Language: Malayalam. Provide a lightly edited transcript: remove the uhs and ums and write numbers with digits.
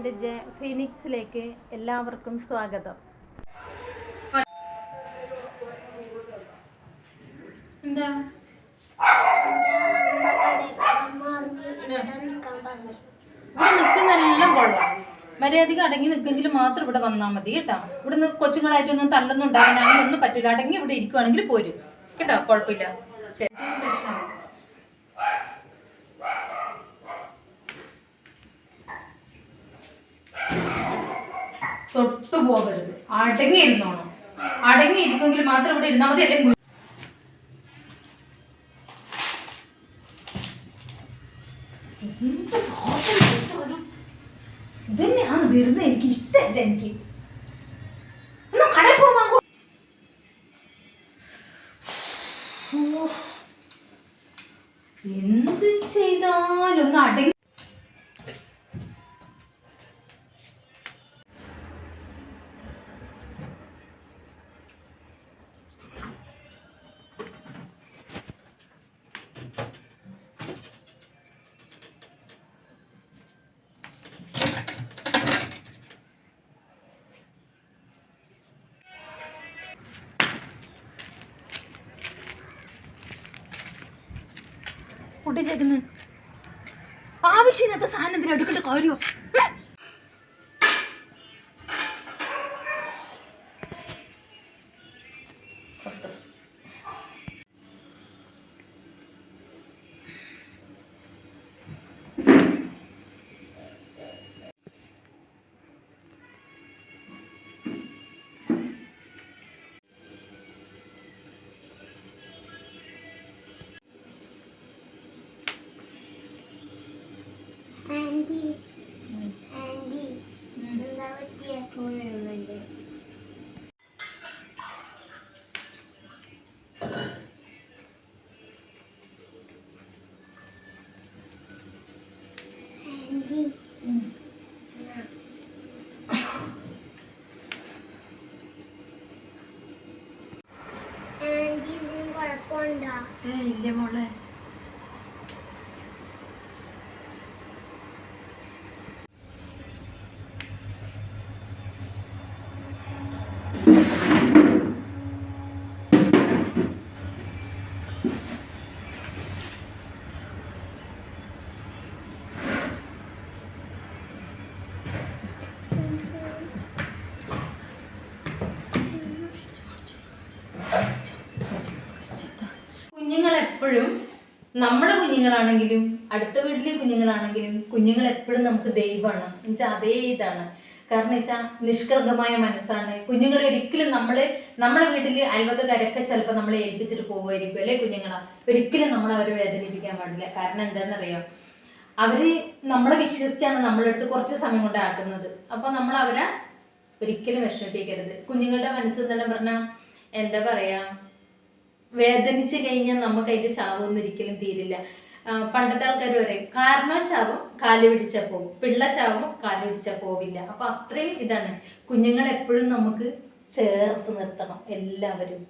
എൻ്റെ ഫീനിക്സിലേക്ക് എല്ലാവർക്കും സ്വാഗതം. എന്താ നിൽക്കുന്നെല്ലാം കൊള്ളാം. മര്യാദയ്ക്ക് അടങ്ങി നിൽക്കെങ്കിൽ മാത്രം ഇവിടെ വന്നാൽ മതി കേട്ടോ. ഇവിടുന്ന് കൊച്ചുങ്ങളായിട്ടൊന്നും തല്ലൊന്നും ഉണ്ടാകാൻ അങ്ങനെയൊന്നും പറ്റില്ല. അടങ്ങി ഇവിടെ ഇരിക്കുവാണെങ്കിൽ പോരും കേട്ടോ, കുഴപ്പമില്ല. ശരി, തൊട്ടു പോകരുത്, അടങ്ങിയിരുന്നോണം. അടങ്ങിയിരിക്കുമെങ്കിൽ മാത്രം ഇവിടെ ഇരുന്നാൽ മതി. അല്ലെങ്കിൽ ഇതന്നെയാണ് വരുന്നത്. എനിക്ക് ഇഷ്ടമല്ല. എനിക്ക് ഒന്ന് കടയിൽ പോവാൻ എന്ത് ചെയ്താലൊന്ന് അടങ്ങി. പൊട്ടിച്ചേക്കുന്നു ആവശ്യമില്ലാത്ത സാധനത്തിന് എടുക്കേണ്ട കാര്യമോ? ഇല്ല മോളെ, കുഞ്ഞുങ്ങളെപ്പോഴും നമ്മളെ കുഞ്ഞുങ്ങളാണെങ്കിലും അടുത്ത വീട്ടിലെ കുഞ്ഞുങ്ങളാണെങ്കിലും കുഞ്ഞുങ്ങൾ എപ്പോഴും നമുക്ക് ദൈവമാണ് എന്നുവെച്ചാൽ അതേ ഇതാണ്. കാരണം വെച്ചാൽ നിഷ്കളങ്കമായ മനസ്സാണ്. കുഞ്ഞുങ്ങളെ ഒരിക്കലും നമ്മളെ വീട്ടിൽ അയൽവക്കക്കാരൊക്കെ ചിലപ്പോൾ നമ്മളെ ഏൽപ്പിച്ചിട്ട് പോകുമായിരിക്കും അല്ലേ കുഞ്ഞുങ്ങളെ. ഒരിക്കലും നമ്മൾ അവരെ വേദനിപ്പിക്കാൻ പാടില്ല. കാരണം എന്താണെന്നറിയാം, അവര് നമ്മളെ വിശ്വസിച്ചാണ് നമ്മളെടുത്ത് കുറച്ച് സമയം കൊണ്ട് ആക്കുന്നത്. അപ്പോൾ നമ്മൾ അവരെ ഒരിക്കലും വിഷമിപ്പിക്കരുത്. കുഞ്ഞുങ്ങളുടെ മനസ്സ് തന്നെ പറഞ്ഞാൽ എന്താ പറയാ, വേദനിച്ച് കഴിഞ്ഞാൽ നമുക്ക് അതിന്റെ ശാപമൊന്നും ഒരിക്കലും തീരില്ല. പണ്ടത്തെ ആൾക്കാർ പറയും കാരണവശാപം കാല് പിടിച്ചാൽ പോകും, പിള്ള ശാപം കാല് പിടിച്ചാൽ പോവില്ല. അപ്പൊ അത്രയും ഇതാണ്. കുഞ്ഞുങ്ങളെപ്പോഴും നമുക്ക് ചേർത്ത് നിർത്തണം എല്ലാവരും.